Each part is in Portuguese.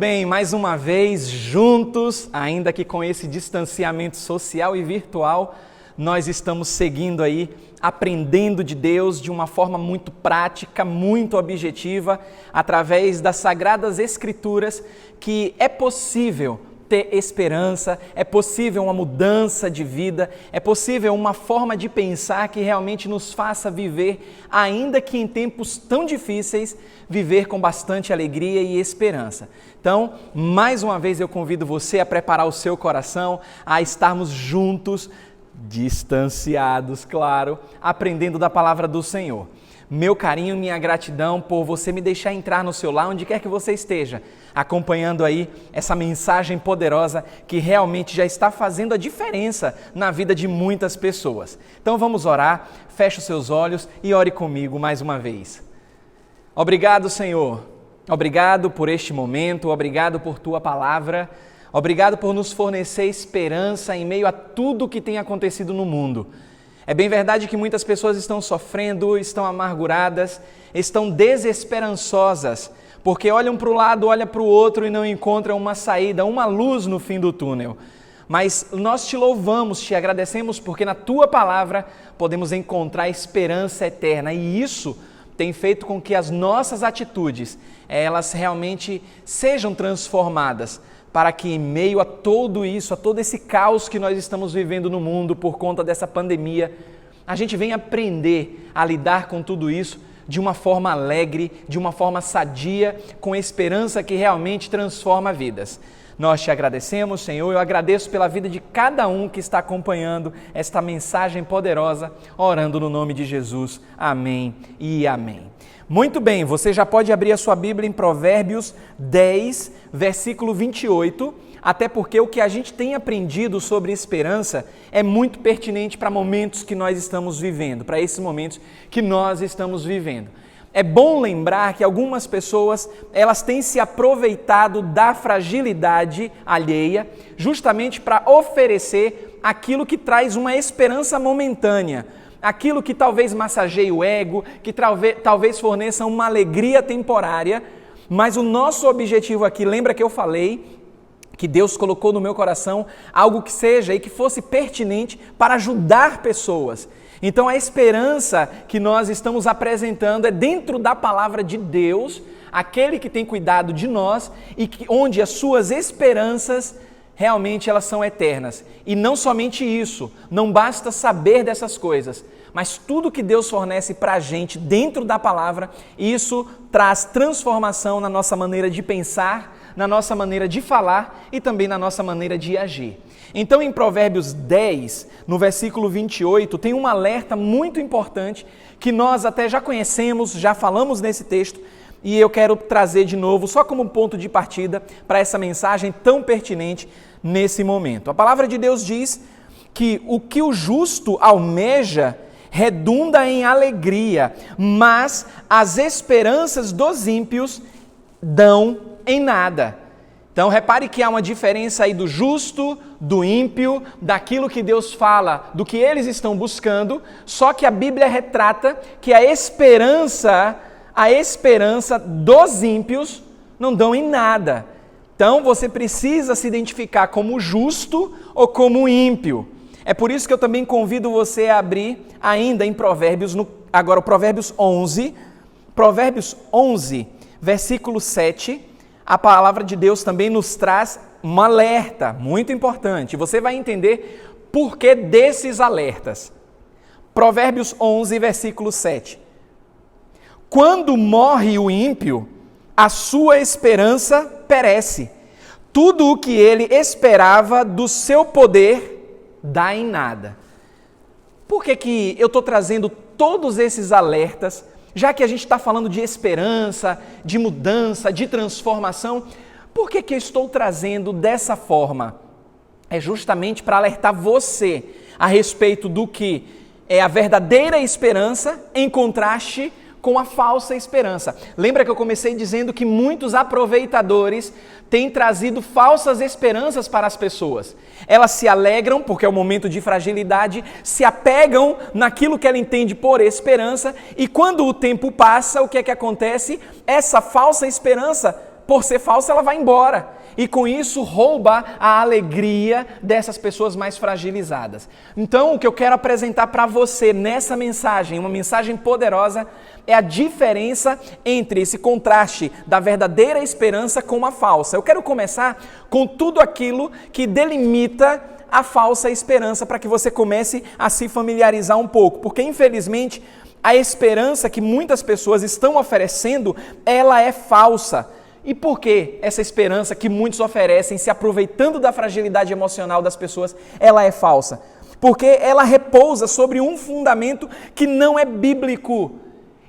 bem, mais uma vez juntos, ainda que com esse distanciamento social e virtual, nós estamos seguindo aí, aprendendo de Deus de uma forma muito prática, muito objetiva, através das Sagradas Escrituras, que é possível ter esperança, é possível uma mudança de vida, é possível uma forma de pensar que realmente nos faça viver, ainda que em tempos tão difíceis, viver com bastante alegria e esperança. Então, mais uma vez eu convido você a preparar o seu coração, a estarmos juntos, distanciados, claro, aprendendo da palavra do Senhor. Meu carinho, minha gratidão por você me deixar entrar no seu lar, onde quer que você esteja, acompanhando aí essa mensagem poderosa que realmente já está fazendo a diferença na vida de muitas pessoas. Então vamos orar, feche os seus olhos e ore comigo mais uma vez. Obrigado, Senhor. Obrigado por este momento, obrigado por Tua palavra, obrigado por nos fornecer esperança em meio a tudo que tem acontecido no mundo. É bem verdade que muitas pessoas estão sofrendo, estão amarguradas, estão desesperançosas, porque olham para o lado, olham para o outro e não encontram uma saída, uma luz no fim do túnel. Mas nós te louvamos, te agradecemos, porque na Tua palavra podemos encontrar esperança eterna e isso tem feito com que as nossas atitudes, elas realmente sejam transformadas, para que em meio a tudo isso, a todo esse caos que nós estamos vivendo no mundo por conta dessa pandemia, a gente venha aprender a lidar com tudo isso de uma forma alegre, de uma forma sadia, com esperança que realmente transforma vidas. Nós te agradecemos, Senhor, eu agradeço pela vida de cada um que está acompanhando esta mensagem poderosa, orando no nome de Jesus. Amém e amém. Muito bem, você já pode abrir a sua Bíblia em Provérbios 10, versículo 28, até porque o que a gente tem aprendido sobre esperança é muito pertinente para momentos que nós estamos vivendo, para esses momentos que nós estamos vivendo. É bom lembrar que algumas pessoas, elas têm se aproveitado da fragilidade alheia, justamente para oferecer aquilo que traz uma esperança momentânea, aquilo que talvez massageie o ego, que talvez forneça uma alegria temporária, mas o nosso objetivo aqui, lembra que eu falei que Deus colocou no meu coração algo que seja e que fosse pertinente para ajudar pessoas. Então a esperança que nós estamos apresentando é dentro da palavra de Deus, aquele que tem cuidado de nós e onde as suas esperanças realmente elas são eternas. E não somente isso, não basta saber dessas coisas, mas tudo que Deus fornece para a gente dentro da palavra, isso traz transformação na nossa maneira de pensar, na nossa maneira de falar e também na nossa maneira de agir. Então em Provérbios 10, no versículo 28, tem um alerta muito importante que nós até já conhecemos, já falamos nesse texto, e eu quero trazer de novo, só como um ponto de partida, para essa mensagem tão pertinente nesse momento. A palavra de Deus diz que o que o justo almeja redunda em alegria, mas as esperanças dos ímpios dão em nada. Então repare que há uma diferença aí do justo, do ímpio, daquilo que Deus fala, do que eles estão buscando, só que a Bíblia retrata que a esperança dos ímpios não dão em nada. Então você precisa se identificar como justo ou como ímpio. É por isso que eu também convido você a abrir ainda em Provérbios, agora o Provérbios 11, versículo 7, a palavra de Deus também nos traz um alerta muito importante. Você vai entender por que desses alertas. Provérbios 11, versículo 7. Quando morre o ímpio, a sua esperança perece. Tudo o que ele esperava do seu poder dá em nada. Por que eu estou trazendo todos esses alertas, já que a gente está falando de esperança, de mudança, de transformação? Por que eu estou trazendo dessa forma? É justamente para alertar você a respeito do que é a verdadeira esperança em contraste com a falsa esperança. Lembra que eu comecei dizendo que muitos aproveitadores têm trazido falsas esperanças para as pessoas. Elas se alegram, porque é o momento de fragilidade, se apegam naquilo que ela entende por esperança, e quando o tempo passa, o que é que acontece? Essa falsa esperança por ser falsa, ela vai embora. E com isso rouba a alegria dessas pessoas mais fragilizadas. Então, o que eu quero apresentar para você nessa mensagem, uma mensagem poderosa, é a diferença entre esse contraste da verdadeira esperança com a falsa. Eu quero começar com tudo aquilo que delimita a falsa esperança, para que você comece a se familiarizar um pouco, porque infelizmente a esperança que muitas pessoas estão oferecendo, ela é falsa. E por que essa esperança que muitos oferecem, se aproveitando da fragilidade emocional das pessoas, ela é falsa? Porque ela repousa sobre um fundamento que não é bíblico.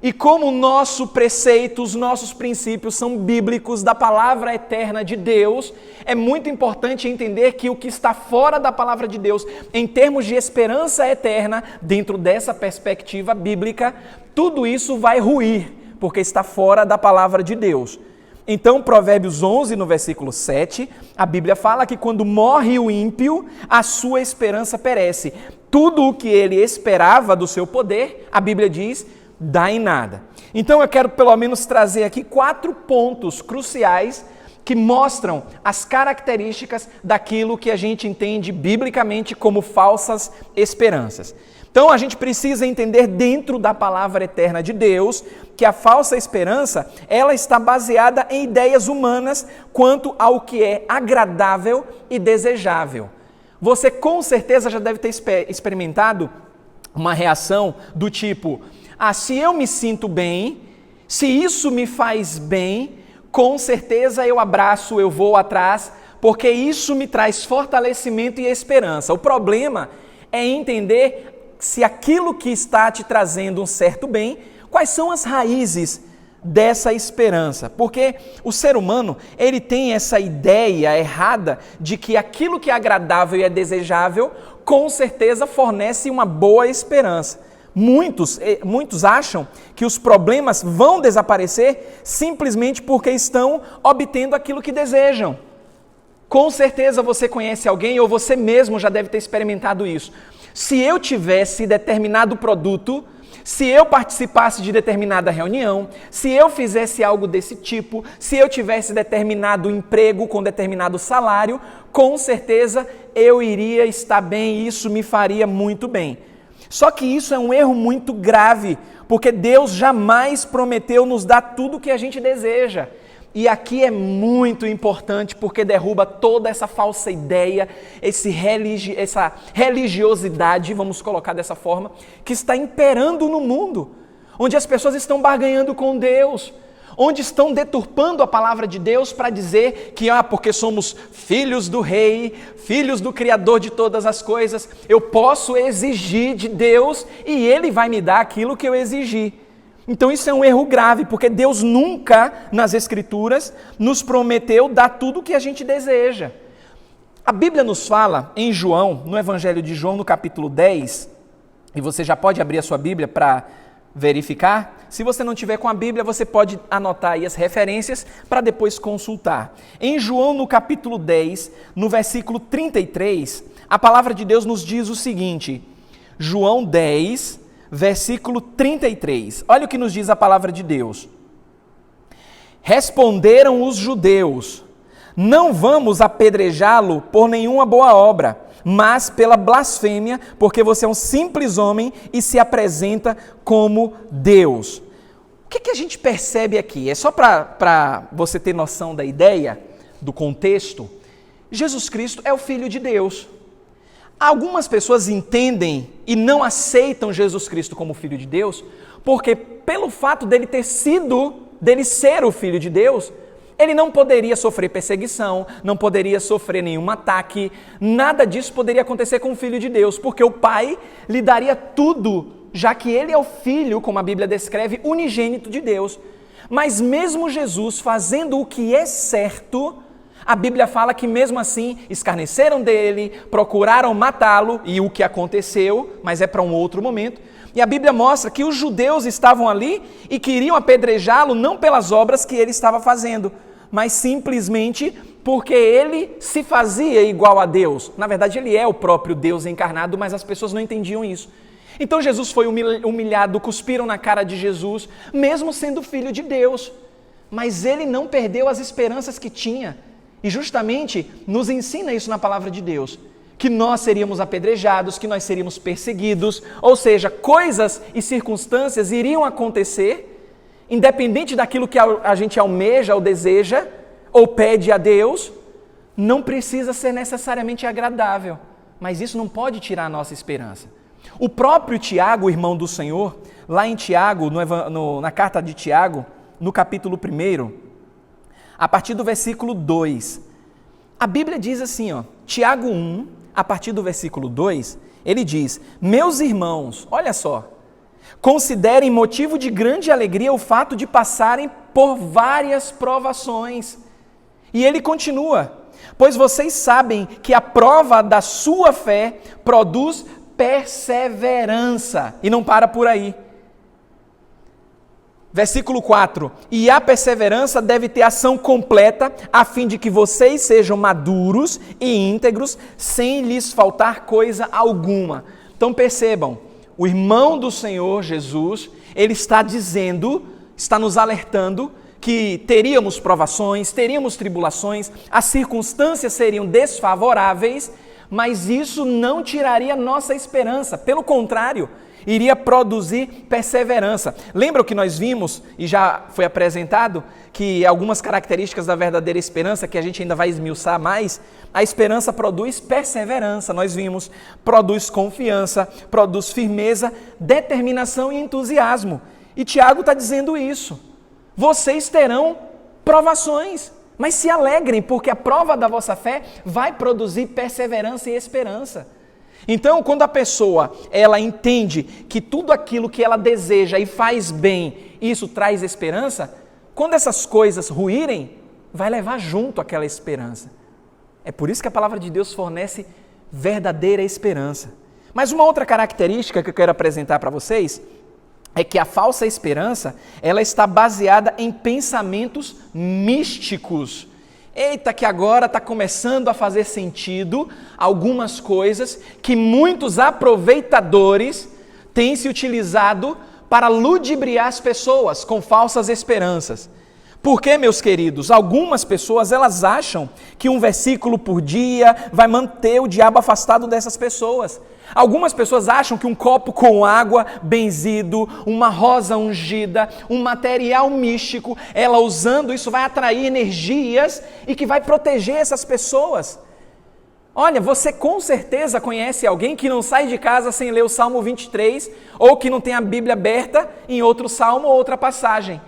E como o nosso preceito, os nossos princípios são bíblicos da palavra eterna de Deus, é muito importante entender que o que está fora da palavra de Deus, em termos de esperança eterna, dentro dessa perspectiva bíblica, tudo isso vai ruir, porque está fora da palavra de Deus. Então, Provérbios 11, no versículo 7, a Bíblia fala que quando morre o ímpio, a sua esperança perece. Tudo o que ele esperava do seu poder, a Bíblia diz, dá em nada. Então eu quero pelo menos trazer aqui 4 pontos cruciais que mostram as características daquilo que a gente entende biblicamente como falsas esperanças. Então a gente precisa entender dentro da palavra eterna de Deus que a falsa esperança, ela está baseada em ideias humanas quanto ao que é agradável e desejável. Você com certeza já deve ter experimentado uma reação do tipo: se eu me sinto bem, se isso me faz bem, com certeza eu abraço, eu vou atrás, porque isso me traz fortalecimento e esperança. O problema é entender se aquilo que está te trazendo um certo bem, quais são as raízes dessa esperança. Porque o ser humano, ele tem essa ideia errada de que aquilo que é agradável e é desejável, com certeza fornece uma boa esperança. Muitos acham que os problemas vão desaparecer simplesmente porque estão obtendo aquilo que desejam. Com certeza você conhece alguém ou você mesmo já deve ter experimentado isso. Se eu tivesse determinado produto, se eu participasse de determinada reunião, se eu fizesse algo desse tipo, se eu tivesse determinado emprego com determinado salário, com certeza eu iria estar bem e isso me faria muito bem. Só que isso é um erro muito grave, porque Deus jamais prometeu nos dar tudo o que a gente deseja. E aqui é muito importante, porque derruba toda essa falsa ideia, essa religiosidade, vamos colocar dessa forma, que está imperando no mundo, onde as pessoas estão barganhando com Deus, onde estão deturpando a palavra de Deus para dizer que, porque somos filhos do rei, filhos do Criador de todas as coisas, eu posso exigir de Deus e Ele vai me dar aquilo que eu exigir. Então isso é um erro grave, porque Deus nunca, nas Escrituras, nos prometeu dar tudo o que a gente deseja. A Bíblia nos fala em João, no Evangelho de João, no capítulo 10, e você já pode abrir a sua Bíblia para verificar. Se você não tiver com a Bíblia, você pode anotar aí as referências para depois consultar. Em João, no capítulo 10, no versículo 33, a palavra de Deus nos diz o seguinte, João 10, versículo 33, olha o que nos diz a palavra de Deus. Responderam os judeus: não vamos apedrejá-lo por nenhuma boa obra, mas pela blasfêmia, porque você é um simples homem e se apresenta como Deus. O que a gente percebe aqui? É só para você ter noção da ideia, do contexto. Jesus Cristo é o Filho de Deus. Algumas pessoas entendem e não aceitam Jesus Cristo como Filho de Deus, porque pelo fato dele ser o Filho de Deus, ele não poderia sofrer perseguição, não poderia sofrer nenhum ataque, nada disso poderia acontecer com o Filho de Deus, porque o Pai lhe daria tudo, já que ele é o Filho, como a Bíblia descreve, unigênito de Deus. Mas mesmo Jesus fazendo o que é certo, a Bíblia fala que mesmo assim escarneceram dele, procuraram matá-lo, e o que aconteceu, mas é para um outro momento. E a Bíblia mostra que os judeus estavam ali e queriam apedrejá-lo não pelas obras que ele estava fazendo, mas simplesmente porque ele se fazia igual a Deus. Na verdade, ele é o próprio Deus encarnado, mas as pessoas não entendiam isso. Então Jesus foi humilhado, cuspiram na cara de Jesus, mesmo sendo filho de Deus. mas ele não perdeu as esperanças que tinha. E justamente nos ensina isso na palavra de Deus, que nós seríamos apedrejados, que nós seríamos perseguidos, ou seja, coisas e circunstâncias iriam acontecer, independente daquilo que a gente almeja ou deseja, ou pede a Deus, não precisa ser necessariamente agradável, mas isso não pode tirar a nossa esperança. O próprio Tiago, o irmão do Senhor, lá em Tiago, na carta de Tiago, no capítulo 1, a partir do versículo 2, a Bíblia diz assim, Tiago 1, a partir do versículo 2, ele diz: meus irmãos, olha só, considerem motivo de grande alegria o fato de passarem por várias provações. E ele continua: pois vocês sabem que a prova da sua fé produz perseverança. E não para por aí. Versículo 4, e a perseverança deve ter ação completa, a fim de que vocês sejam maduros e íntegros, sem lhes faltar coisa alguma. Então percebam, o irmão do Senhor Jesus, ele está dizendo, está nos alertando, que teríamos provações, teríamos tribulações, as circunstâncias seriam desfavoráveis, mas isso não tiraria nossa esperança, pelo contrário, iria produzir perseverança. Lembra o que nós vimos, e já foi apresentado, que algumas características da verdadeira esperança, que a gente ainda vai esmiuçar mais, a esperança produz perseverança, nós vimos, produz confiança, produz firmeza, determinação e entusiasmo. E Tiago está dizendo isso. Vocês terão provações, mas se alegrem, porque a prova da vossa fé vai produzir perseverança e esperança. Então, quando a pessoa, ela entende que tudo aquilo que ela deseja e faz bem, isso traz esperança, quando essas coisas ruírem, vai levar junto aquela esperança. É por isso que a palavra de Deus fornece verdadeira esperança. Mas uma outra característica que eu quero apresentar para vocês é que a falsa esperança, ela está baseada em pensamentos místicos. Eita, que agora está começando a fazer sentido algumas coisas que muitos aproveitadores têm se utilizado para ludibriar as pessoas com falsas esperanças. Porque, meus queridos, algumas pessoas elas acham que um versículo por dia vai manter o diabo afastado dessas pessoas. Algumas pessoas acham que um copo com água benzido, uma rosa ungida, um material místico, ela usando isso vai atrair energias e que vai proteger essas pessoas. Olha, você com certeza conhece alguém que não sai de casa sem ler o Salmo 23 ou que não tem a Bíblia aberta em outro salmo ou outra passagem.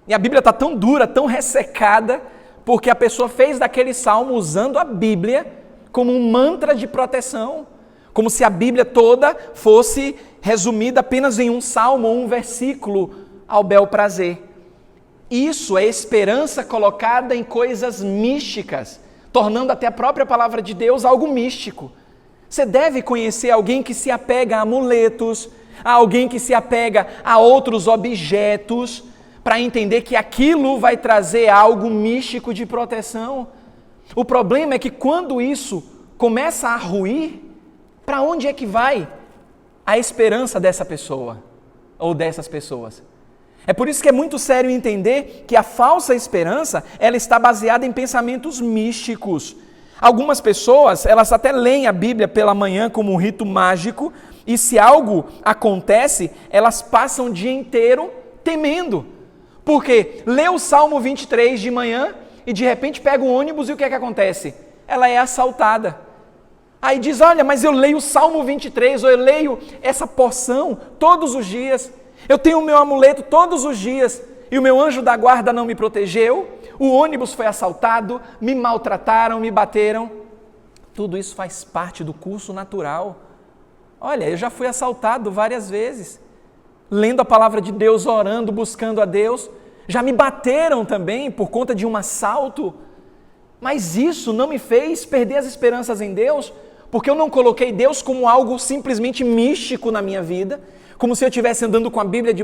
E a Bíblia está tão dura, tão ressecada, porque a pessoa fez daquele salmo usando a Bíblia como um mantra de proteção, como se a Bíblia toda fosse resumida apenas em um salmo ou um versículo ao bel prazer. Isso é esperança colocada em coisas místicas, tornando até a própria palavra de Deus algo místico. Você deve conhecer alguém que se apega a amuletos, a alguém que se apega a outros objetos, para entender que aquilo vai trazer algo místico de proteção. O problema é que quando isso começa a ruir, para onde é que vai a esperança dessa pessoa ou dessas pessoas? É por isso que é muito sério entender que a falsa esperança, ela está baseada em pensamentos místicos. Algumas pessoas, elas até leem a Bíblia pela manhã como um rito mágico, e se algo acontece, elas passam o dia inteiro temendo. Porque lê o Salmo 23 de manhã e de repente pega o ônibus e o que é que acontece? Ela é assaltada. Aí diz, olha, mas eu leio o Salmo 23, ou eu leio essa porção todos os dias, eu tenho o meu amuleto todos os dias, e o meu anjo da guarda não me protegeu, o ônibus foi assaltado, me maltrataram, me bateram. Tudo isso faz parte do curso natural. Olha, eu já fui assaltado várias vezes, lendo a palavra de Deus, orando, buscando a Deus, já me bateram também por conta de um assalto, mas isso não me fez perder as esperanças em Deus, porque eu não coloquei Deus como algo simplesmente místico na minha vida, como se eu estivesse andando com a Bíblia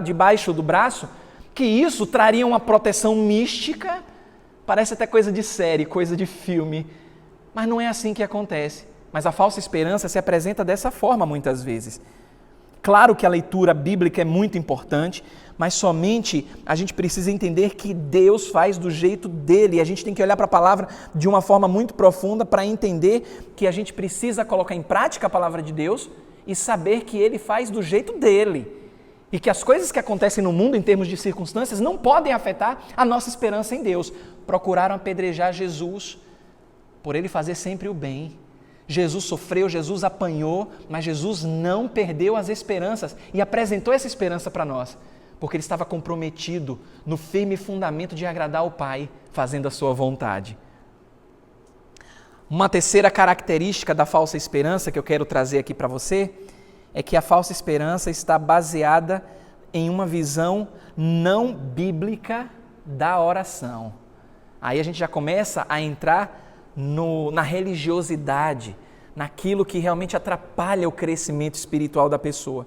debaixo do braço, que isso traria uma proteção mística, parece até coisa de série, coisa de filme, mas não é assim que acontece. Mas a falsa esperança se apresenta dessa forma muitas vezes. Claro que a leitura bíblica é muito importante, mas somente a gente precisa entender que Deus faz do jeito dele. E a gente tem que olhar para a palavra de uma forma muito profunda para entender que a gente precisa colocar em prática a palavra de Deus e saber que ele faz do jeito dele. E que as coisas que acontecem no mundo em termos de circunstâncias não podem afetar a nossa esperança em Deus. Procuraram apedrejar Jesus por ele fazer sempre o bem. Jesus sofreu, Jesus apanhou, mas Jesus não perdeu as esperanças e apresentou essa esperança para nós, porque ele estava comprometido no firme fundamento de agradar ao Pai, fazendo a sua vontade. Uma terceira característica da falsa esperança que eu quero trazer aqui para você é que a falsa esperança está baseada em uma visão não bíblica da oração. Aí a gente já começa a entrar na religiosidade, naquilo que realmente atrapalha o crescimento espiritual da pessoa.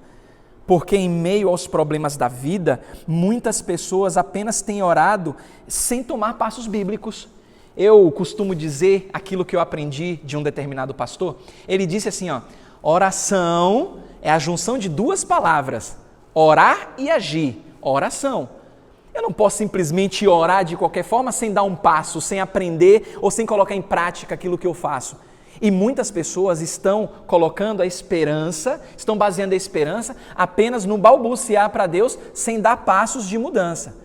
Porque em meio aos problemas da vida, muitas pessoas apenas têm orado sem tomar passos bíblicos. Eu costumo dizer aquilo que eu aprendi de um determinado pastor. Ele disse assim, oração é a junção de duas palavras, orar e agir, oração. Eu não posso simplesmente orar de qualquer forma sem dar um passo, sem aprender ou sem colocar em prática aquilo que eu faço. E muitas pessoas estão colocando a esperança, estão baseando a esperança apenas no balbuciar para Deus sem dar passos de mudança.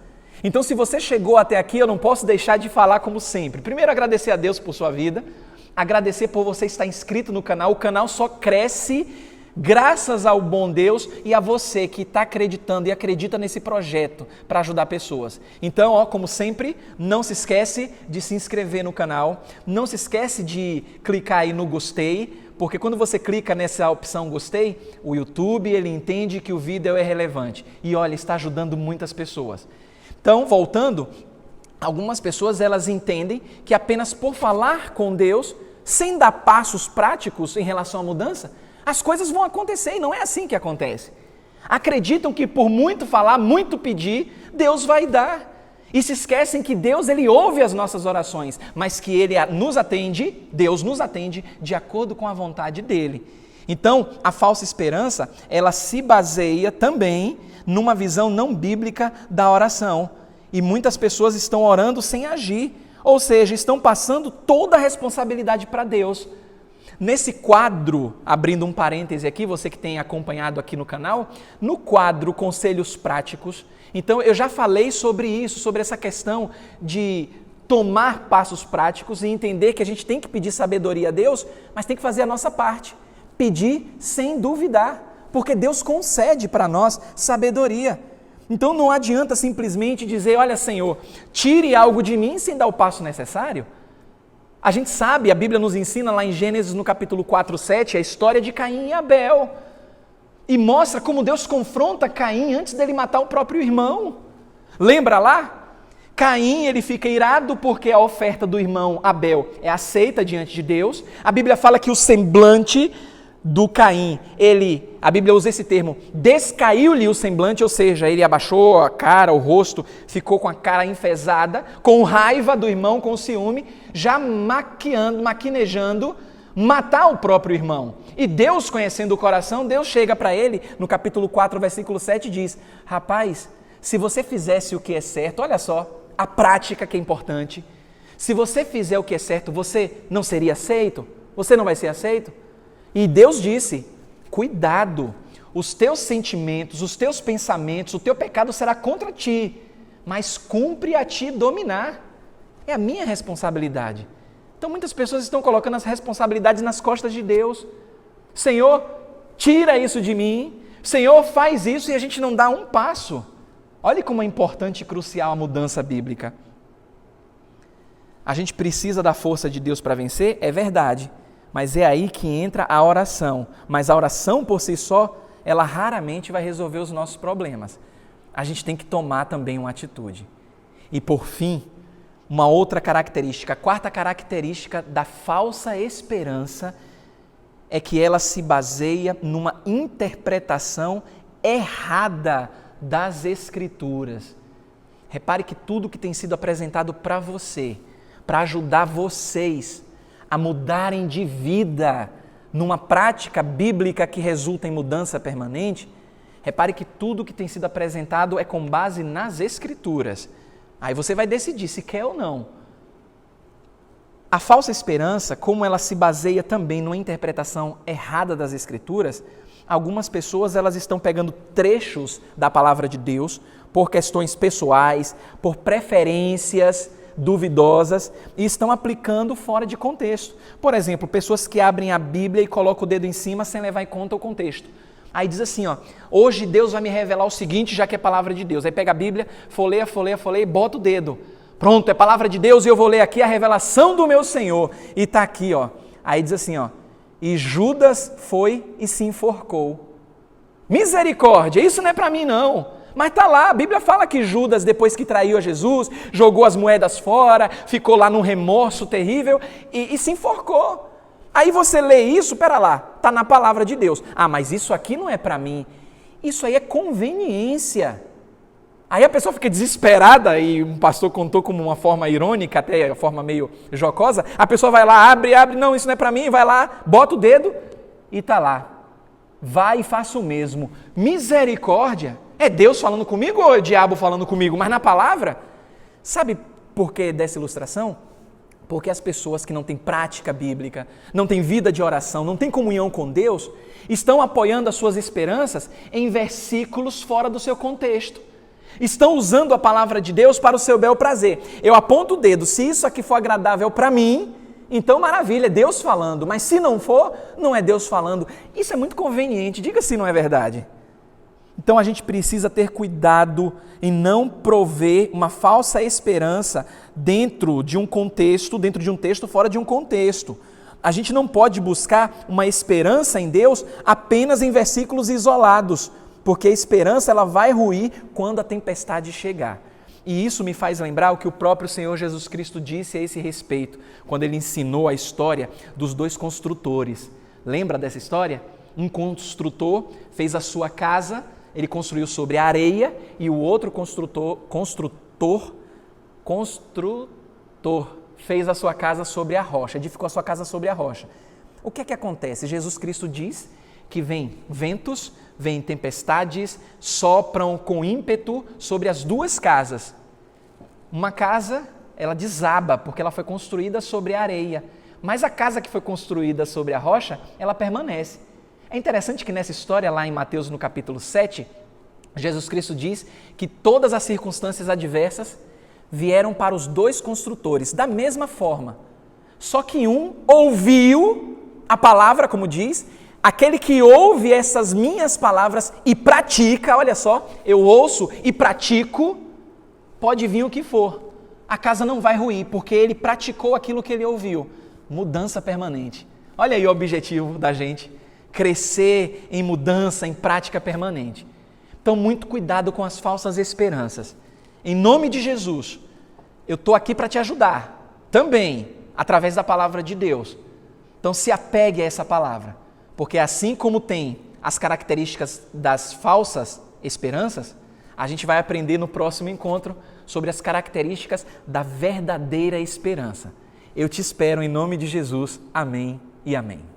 Então, se você chegou até aqui, eu não posso deixar de falar como sempre. Primeiro, agradecer a Deus por sua vida, agradecer por você estar inscrito no canal. O canal só cresce graças ao bom Deus e a você que está acreditando e acredita nesse projeto para ajudar pessoas. Então, como sempre, não se esquece de se inscrever no canal, não se esquece de clicar aí no gostei, porque quando você clica nessa opção gostei, o YouTube ele entende que o vídeo é relevante e olha, está ajudando muitas pessoas. Então, voltando, algumas pessoas elas entendem que apenas por falar com Deus, sem dar passos práticos em relação à mudança, as coisas vão acontecer e não é assim que acontece. Acreditam que por muito falar, muito pedir, Deus vai dar. E se esquecem que Deus ele ouve as nossas orações, mas que Deus nos atende de acordo com a vontade dele. Então, a falsa esperança, ela se baseia também numa visão não bíblica da oração. E muitas pessoas estão orando sem agir, ou seja, estão passando toda a responsabilidade para Deus. Nesse quadro, abrindo um parêntese aqui, você que tem acompanhado aqui no canal, no quadro Conselhos Práticos, então eu já falei sobre isso, sobre essa questão de tomar passos práticos e entender que a gente tem que pedir sabedoria a Deus, mas tem que fazer a nossa parte, pedir sem duvidar, porque Deus concede para nós sabedoria. Então não adianta simplesmente dizer, olha Senhor, tire algo de mim sem dar o passo necessário. A gente sabe, a Bíblia nos ensina lá em Gênesis no capítulo 4:7, a história de Caim e Abel. E mostra como Deus confronta Caim antes dele matar o próprio irmão. Lembra lá? Caim, ele fica irado porque a oferta do irmão Abel é aceita diante de Deus. A Bíblia fala que o semblante do Caim, a Bíblia usa esse termo, descaiu-lhe o semblante, ou seja, ele abaixou a cara, o rosto, ficou com a cara enfesada, com raiva do irmão, com ciúme, já maquinejando matar o próprio irmão. E Deus, conhecendo o coração, Deus chega para ele, no capítulo 4, versículo 7, e diz, rapaz, se você fizesse o que é certo, olha só, a prática que é importante, se você fizer o que é certo, você não seria aceito? Você não vai ser aceito? E Deus disse, cuidado, os teus sentimentos, os teus pensamentos, o teu pecado será contra ti, mas cumpre a ti dominar. É a minha responsabilidade. Então muitas pessoas estão colocando as responsabilidades nas costas de Deus. Senhor, tira isso de mim. Senhor, faz isso e a gente não dá um passo. Olha como é importante e crucial a mudança bíblica. A gente precisa da força de Deus para vencer, é verdade. Mas é aí que entra a oração. Mas a oração por si só, ela raramente vai resolver os nossos problemas. A gente tem que tomar também uma atitude. E por fim, uma outra característica, a quarta característica da falsa esperança é que ela se baseia numa interpretação errada das Escrituras. Repare que tudo que tem sido apresentado para você, para ajudar vocês a mudarem de vida numa prática bíblica que resulta em mudança permanente, Repare que tudo que tem sido apresentado é com base nas Escrituras. Aí você vai decidir se quer ou não. A falsa esperança, como ela se baseia também numa interpretação errada das Escrituras, algumas pessoas elas estão pegando trechos da palavra de Deus por questões pessoais, por preferências duvidosas e estão aplicando fora de contexto. Por exemplo, pessoas que abrem a Bíblia e colocam o dedo em cima sem levar em conta o contexto. Aí diz assim, hoje Deus vai me revelar o seguinte, já que é palavra de Deus. Aí pega a Bíblia, folheia e bota o dedo. Pronto, é palavra de Deus e eu vou ler aqui a revelação do meu Senhor. E está aqui, Aí diz assim, e Judas foi e se enforcou. Misericórdia, isso não é para mim não. Mas está lá, a Bíblia fala que Judas, depois que traiu a Jesus, jogou as moedas fora, ficou lá num remorso terrível e se enforcou. Aí você lê isso, pera lá, está na palavra de Deus. Mas isso aqui não é para mim. Isso aí é conveniência. Aí a pessoa fica desesperada, e um pastor contou como uma forma irônica, até uma forma meio jocosa, a pessoa vai lá, abre, não, isso não é para mim, vai lá, bota o dedo e está lá. Vai e faça o mesmo. Misericórdia. É Deus falando comigo ou é o diabo falando comigo? Mas na palavra, sabe por que dessa ilustração? Porque as pessoas que não têm prática bíblica, não têm vida de oração, não têm comunhão com Deus, estão apoiando as suas esperanças em versículos fora do seu contexto. Estão usando a palavra de Deus para o seu bel prazer. Eu aponto o dedo, se isso aqui for agradável para mim, então maravilha, é Deus falando. Mas se não for, não é Deus falando. Isso é muito conveniente, diga se não é verdade. Então a gente precisa ter cuidado em não prover uma falsa esperança dentro de um contexto, dentro de um texto fora de um contexto. A gente não pode buscar uma esperança em Deus apenas em versículos isolados, porque a esperança ela vai ruir quando a tempestade chegar. E isso me faz lembrar o que o próprio Senhor Jesus Cristo disse a esse respeito, quando ele ensinou a história dos dois construtores. Lembra dessa história? Um construtor fez a sua casa, ele construiu sobre a areia, e o outro construtor fez a sua casa sobre a rocha, edificou a sua casa sobre a rocha. O que é que acontece? Jesus Cristo diz que vem ventos, vem tempestades, sopram com ímpeto sobre as duas casas. Uma casa, ela desaba, porque ela foi construída sobre a areia, mas a casa que foi construída sobre a rocha, ela permanece. É interessante que nessa história, lá em Mateus, no capítulo 7, Jesus Cristo diz que todas as circunstâncias adversas vieram para os dois construtores, da mesma forma. Só que um ouviu a palavra, como diz, aquele que ouve essas minhas palavras e pratica, olha só, eu ouço e pratico, pode vir o que for. A casa não vai ruir, porque ele praticou aquilo que ele ouviu. Mudança permanente. Olha aí o objetivo da gente. Crescer em mudança, em prática permanente. Então, muito cuidado com as falsas esperanças. Em nome de Jesus, eu estou aqui para te ajudar, também, através da palavra de Deus. Então, se apegue a essa palavra, porque assim como tem as características das falsas esperanças, a gente vai aprender no próximo encontro sobre as características da verdadeira esperança. Eu te espero em nome de Jesus. Amém e amém.